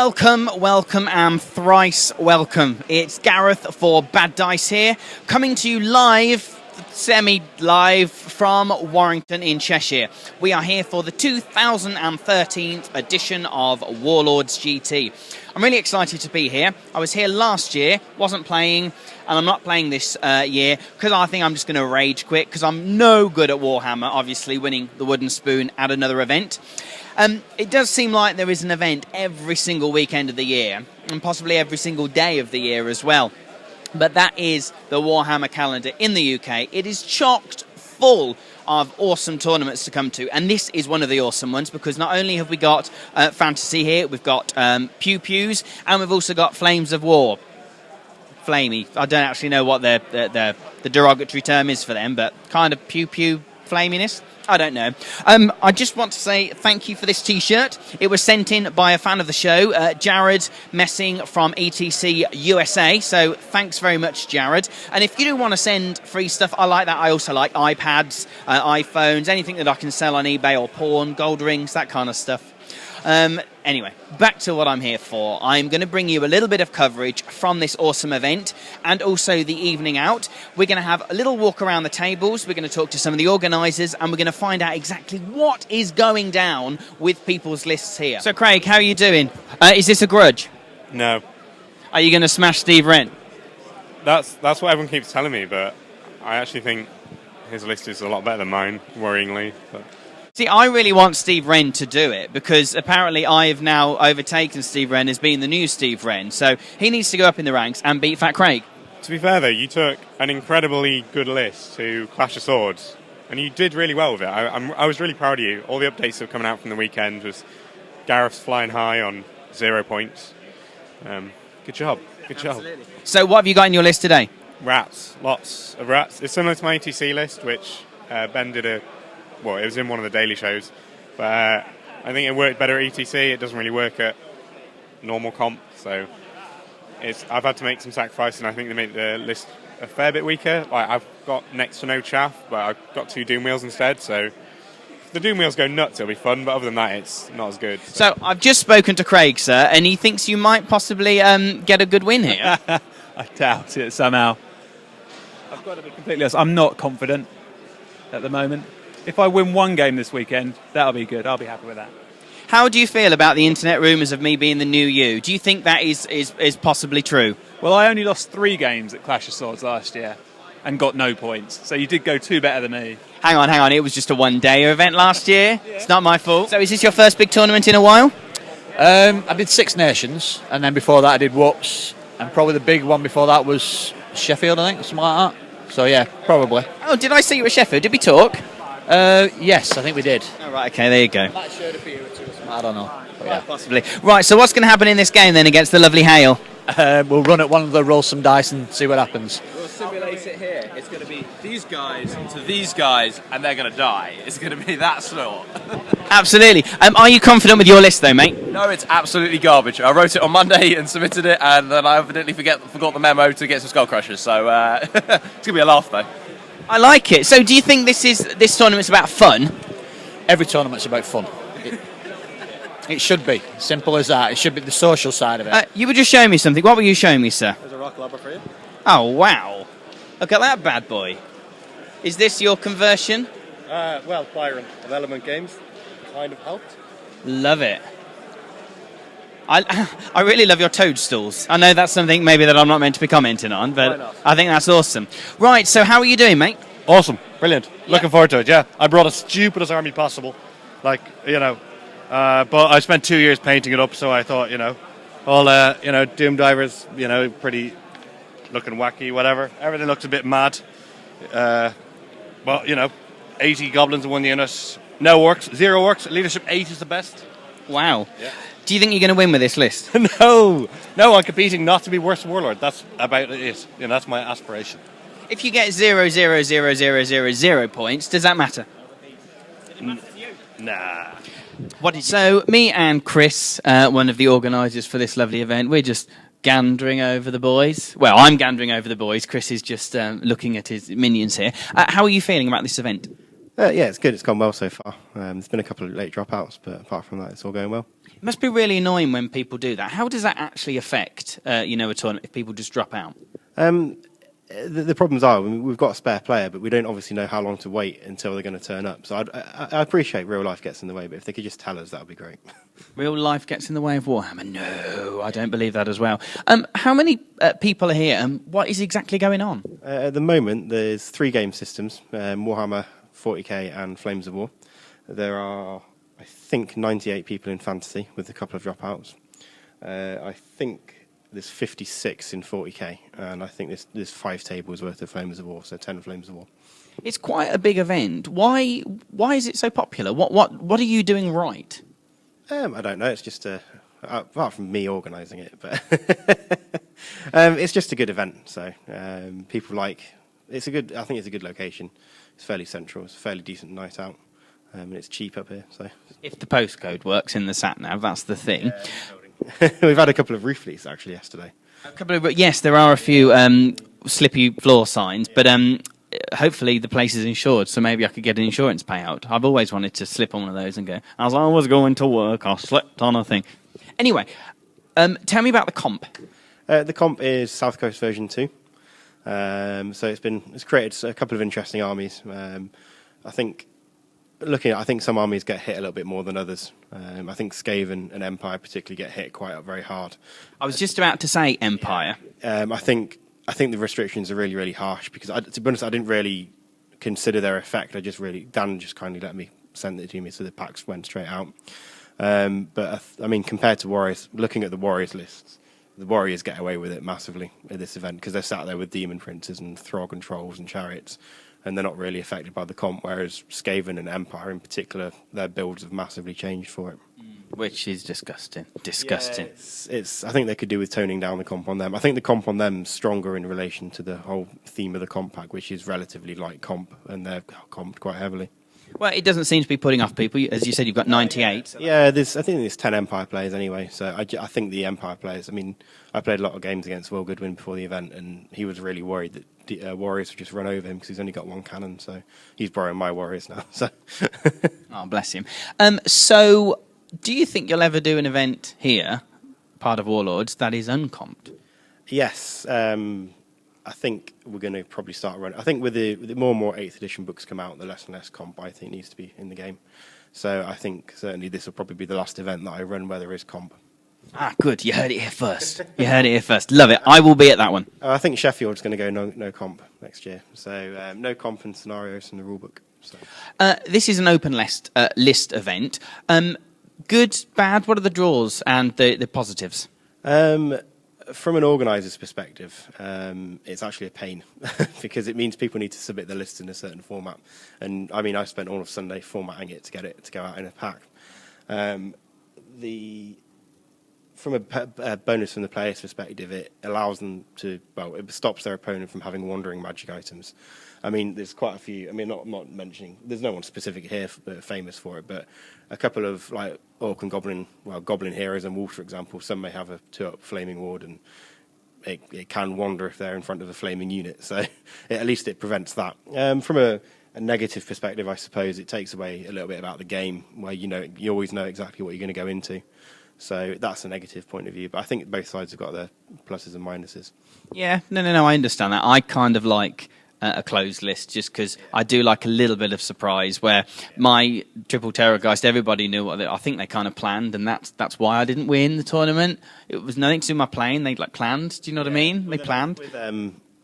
Welcome, welcome, and thrice welcome. It's Gareth for Bad Dice here, coming to you live, semi-live from Warrington in Cheshire. We are here for the 2013 edition of Warlords GT. I'm really excited to be here. I was here last year, wasn't playing, and I'm not playing this year because I think I'm just going to rage quit because I'm no good at Warhammer, obviously winning the wooden spoon at another event. It does seem like there is an event every single weekend of the year, and possibly every single day of the year as well. But that is the Warhammer calendar in the UK. It is chocked full of awesome tournaments to come to, and this is one of the awesome ones because not only have we got fantasy here, we've got pew pews, and we've also got flames of war. Flamey. I don't actually know what the derogatory term is for them, but kind of pew pew flaminess. I don't know. I just want to say thank you for this T-shirt. It was sent in by a fan of the show, Jared Messing from ETC USA. So thanks very much, Jared. And if you do want to send free stuff, I like that. I also like iPads, iPhones, anything that I can sell on eBay or pawn, gold rings, that kind of stuff. Anyway, back to what I'm here for. I'm going to bring you a little bit of coverage from this awesome event and also the evening out. We're going to have a little walk around the tables. We're going to talk to some of the organisers and we're going to find out exactly what is going down with people's lists here. So, Craig, how are you doing? Is this a grudge? No. Are you going to smash Steve Wren? That's what everyone keeps telling me, but I actually think his list is a lot better than mine, worryingly. But see, I really want Steve Wren to do it because apparently I have now overtaken Steve Wren as being the new Steve Wren. So he needs to go up in the ranks and beat Fat Craig. To be fair, though, you took an incredibly good list to Clash of Swords, and you did really well with it. I was really proud of you. All the updates that were coming out from the weekend was Gareth's flying high on 0 points. Good job. Good job. So what have you got in your list today? Rats. Lots of rats. It's similar to my ETC list, which Ben did well, it was in one of the daily shows, but I think it worked better at ETC. It doesn't really work at normal comp, so I've had to make some sacrifices, and I think they make the list a fair bit weaker. Like, I've got next to no chaff, but I've got 2 Doom Wheels instead, so if the Doom Wheels go nuts, it'll be fun, but other than that, it's not as good. So I've just spoken to Craig, sir, and he thinks you might possibly get a good win here. I doubt it somehow. I've got to be completely honest, I'm not confident at the moment. If I win one game this weekend, that'll be good. I'll be happy with that. How do you feel about the internet rumours of me being the new you? Do you think that is possibly true? Well, I only lost 3 games at Clash of Swords last year and got no points. So you did go 2 better than me. Hang on. It was just a one-day event last year. Yeah. It's not my fault. So is this your first big tournament in a while? I did 6 Nations, and then before that I did Whoops, and probably the big one before that was Sheffield, I think, something like that. So yeah, probably. Oh, did I see you at Sheffield? Did we talk? Yes, I think we did. Oh, right, okay, there you go. I don't know. Yeah. Possibly. Right, so what's going to happen in this game then against the lovely Hale? We'll run at one of the roll some dice and see what happens. We'll simulate it here. It's going to be these guys to these guys, and they're going to die. It's going to be that sort. Absolutely. Are you confident with your list, though, mate? No, it's absolutely garbage. I wrote it on Monday and submitted it, and then I evidently forgot the memo to get some skull crushers. So it's going to be a laugh, though. I like it. So do you think this tournament's about fun? Every tournament's about fun. It should be. Simple as that. It should be the social side of it. You were just showing me something. What were you showing me, sir? There's a rock lobber for you. Oh, wow. Look at that bad boy. Is this your conversion? Well, Byron of Element Games kind of helped. Love it. I really love your toadstools. I know that's something maybe that I'm not meant to be commenting on, but I think that's awesome. Right, so how are you doing, mate? Awesome. Brilliant. Looking forward to it, yeah. I brought the stupidest army possible. Like, but I spent 2 years painting it up, so I thought, all, Doom Divers, pretty looking wacky, whatever. Everything looks a bit mad. But, 80 goblins in 1 unit. No works. 0 works. Leadership 8 is the best. Wow. Yeah. Do you think you're going to win with this list? No, I'm competing not to be worse Warlord. That's about it. That's my aspiration. If you get 0, 0, 0, 0, 0, 0 points, does that matter? Nah. So me and Chris, one of the organisers for this lovely event, we're just gandering over the boys. Well, I'm gandering over the boys. Chris is just looking at his minions here. How are you feeling about this event? Yeah, it's good. It's gone well so far. There's been a couple of late dropouts, but apart from that, it's all going well. It must be really annoying when people do that. How does that actually affect, a tournament if people just drop out? The problems are we've got a spare player, but we don't obviously know how long to wait until they're going to turn up. So I appreciate real life gets in the way, but if they could just tell us, that would be great. Real life gets in the way of Warhammer? No, I don't believe that as well. How many people are here, and what is exactly going on? At the moment, there's 3 game systems, Warhammer, 40k and Flames of War. There are, I think, 98 people in Fantasy with a couple of dropouts. I think there's 56 in 40k, and I think there's 5 tables worth of Flames of War, so 10 Flames of War. It's quite a big event. Why is it so popular? What are you doing right? I don't know. It's just apart from me organising it, but it's just a good event. So people like it's a good. I think it's a good location. It's fairly central. It's a fairly decent night out, and it's cheap up here. So if the postcode works in the sat nav, that's the thing. We've had a couple of roof leaks actually yesterday. Yes, there are a few slippy floor signs, but hopefully the place is insured, so maybe I could get an insurance payout. I've always wanted to slip on one of those and go, as I was going to work, I slipped on a thing. Anyway, tell me about the comp. The comp is South Coast version 2. So it's created a couple of interesting armies. I think some armies get hit a little bit more than others. I think Skaven and Empire particularly get hit very hard. I was just about to say Empire. I think the restrictions are really, really harsh because, to be honest, I didn't really consider their effect. Dan just kindly let me send it to me, so the packs went straight out. But I mean, compared to Warriors, looking at the Warriors lists, the Warriors get away with it massively at this event because they're sat there with Demon Princes and Throg and Trolls and Chariots, and they're not really affected by the comp, whereas Skaven and Empire in particular, their builds have massively changed for it. Which is disgusting. Disgusting. Yeah, I think they could do with toning down the comp on them. I think the comp on them is stronger in relation to the whole theme of the comp pack, which is relatively light comp, and they're comped quite heavily. Well, it doesn't seem to be putting off people. As you said, you've got 98. Yeah, I think there's 10 Empire players anyway, so I think the Empire players, I mean, I played a lot of games against Will Goodwin before the event, and he was really worried that the Warriors would just run over him because he's only got 1 cannon, so he's borrowing my Warriors now. So. Oh, bless him. So, do you think you'll ever do an event here, part of Warlords, that is uncomped? Yes. I think we're going to probably start running. I think with the more and more 8th edition books come out, the less and less comp I think needs to be in the game. So I think certainly this will probably be the last event that I run where there is comp. Ah, good. You heard it here first. You heard it here first. Love it. I will be at that one. I think Sheffield's going to go no comp next year. So no comp and scenarios in the rulebook. So. This is an open list event. Good, bad, what are the draws and the positives? From an organiser's perspective, it's actually a pain because it means people need to submit the list in a certain format. And I mean, I spent all of Sunday formatting it to get it to go out in a pack. From a bonus from the player's perspective, it allows them to, it stops their opponent from having wandering magic items. I mean, there's quite a few. I mean, not mentioning. There's no one specific here famous for it, but a couple of like Orc and Goblin, Goblin heroes and Wolves, for example. Some may have a 2-up Flaming Ward, and it can wander if they're in front of a flaming unit. So at least it prevents that. From a negative perspective, I suppose it takes away a little bit about the game, where you always know exactly what you're going to go into. So that's a negative point of view. But I think both sides have got their pluses and minuses. Yeah, no, I understand that. I kind of like a closed list just because I do like a little bit of surprise where my Triple Terrorgeist, everybody knew I think they kind of planned, and that's why I didn't win the tournament. It was nothing to do with my playing. They planned. Do you know what I mean? They planned. With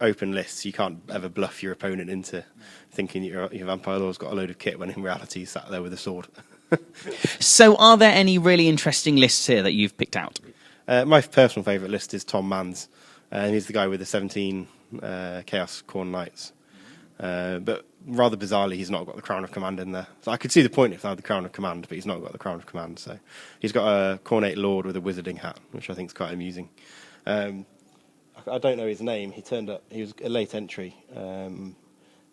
open lists, you can't ever bluff your opponent into thinking your Vampire Lord's got a load of kit when in reality he's sat there with a sword. So are there any really interesting lists here that you've picked out? My personal favourite list is Tom Mann's, and he's the guy with the 17 Chaos Khorne Knights. But rather bizarrely, he's not got the Crown of Command in there. So I could see the point if they had the Crown of Command, but he's not got the Crown of Command. So he's got a Khornate Lord with a wizarding hat, which I think is quite amusing. I don't know his name. He turned up. He was a late entry.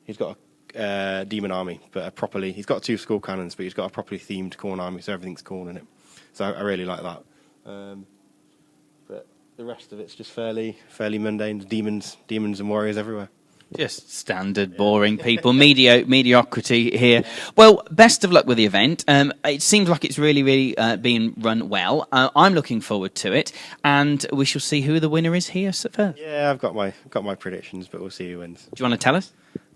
He's got a demon army, but he's got 2 skull cannons, but he's got a properly themed Khorne army, so everything's Khorne in it. So I really like that. But the rest of it's just fairly mundane. Demons and warriors everywhere. Just standard, boring people. Mediocrity here. Well, best of luck with the event. It seems like it's really being run well. I'm looking forward to it, and we shall see who the winner is here first. Yeah, I've got my predictions, but we'll see who wins. Do you want to tell us?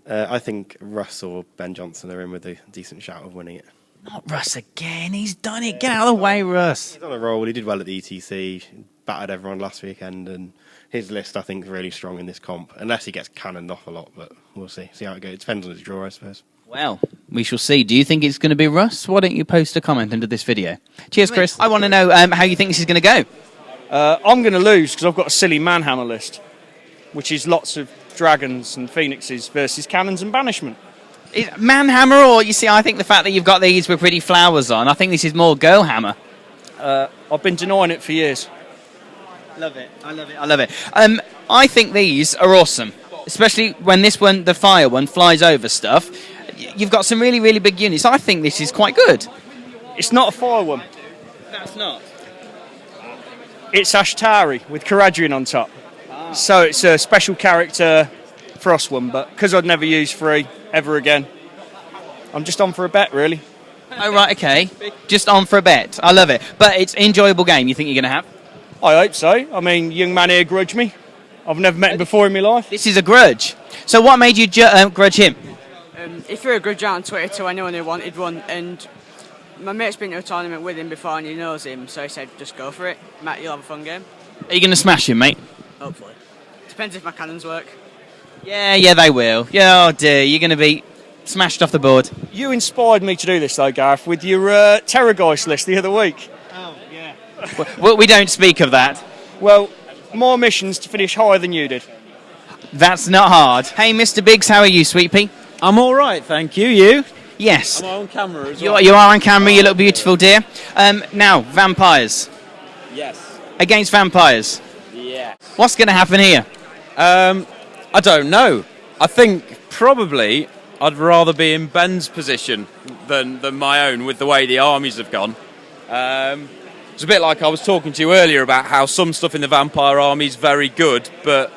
I think Russ or Ben Johnson are in with a decent shout of winning it. Not Russ again. He's done it. Get out of the way, Russ. He's on a roll. He did well at the ETC, battered everyone last weekend, and his list, I think, is really strong in this comp, unless he gets cannoned off a lot, but we'll see how it goes. It depends on his draw, I suppose. Well, we shall see. Do you think it's going to be Russ? Why don't you post a comment under this video? Cheers, Chris. I want to know how you think this is going to go. I'm going to lose because I've got a silly manhammer list, which is lots of dragons and phoenixes versus cannons and banishment. Manhammer, or you see, I think the fact that you've got these with pretty flowers on, I think this is more Girl Hammer. I've been denying it for years. Love it. I love it. I think these are awesome, especially when this one, the fire one, flies over stuff. You've got some really big units. I think this is quite good. It's not a fire one. That's not. It's Ashtari with Caradrian on top. So it's a special character frost one, but because I'd never use 3 ever again, I'm just on for a bet, really. Oh, right, okay. Just on for a bet. I love it. But it's an enjoyable game you think you're going to have? I hope so. I mean, young man here grudged me. I've never met him before in my life. This is a grudge. So what made you grudge him? He threw a grudge out on Twitter to anyone who wanted one, and my mate's been to a tournament with him before and he knows him, so he said, just go for it. Matt, you'll have a fun game. Are you going to smash him, mate? Hopefully. Depends if my cannons work. Yeah, they will. Yeah, oh dear, you're going to be smashed off the board. You inspired me to do this, though, Gareth, with your Terrorgeist list the other week. Oh, yeah. Well, we don't speak of that. Well, more missions to finish higher than you did. That's not hard. Hey, Mr. Biggs, how are you, sweet pea? I'm all right, thank you. You? Yes. I'm on camera as well. You are on camera, you look beautiful, dear. Now, vampires. Yes. Against vampires. Yes. What's going to happen here? I don't know. I think probably I'd rather be in Ben's position than my own with the way the armies have gone. It's a bit like I was talking to you earlier about how some stuff in the vampire army is very good, but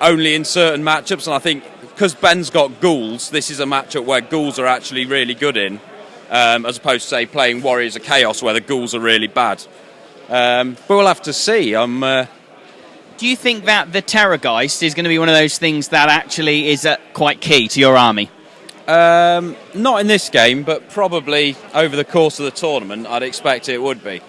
only in certain matchups. And I think because Ben's got ghouls, this is a matchup where ghouls are actually really good in, as opposed to, say, playing Warriors of Chaos where the ghouls are really bad. But we'll have to see. Do you think that the Terrorgeist is going to be one of those things that actually is quite key to your army? Not in this game, but probably over the course of the tournament, I'd expect it would be.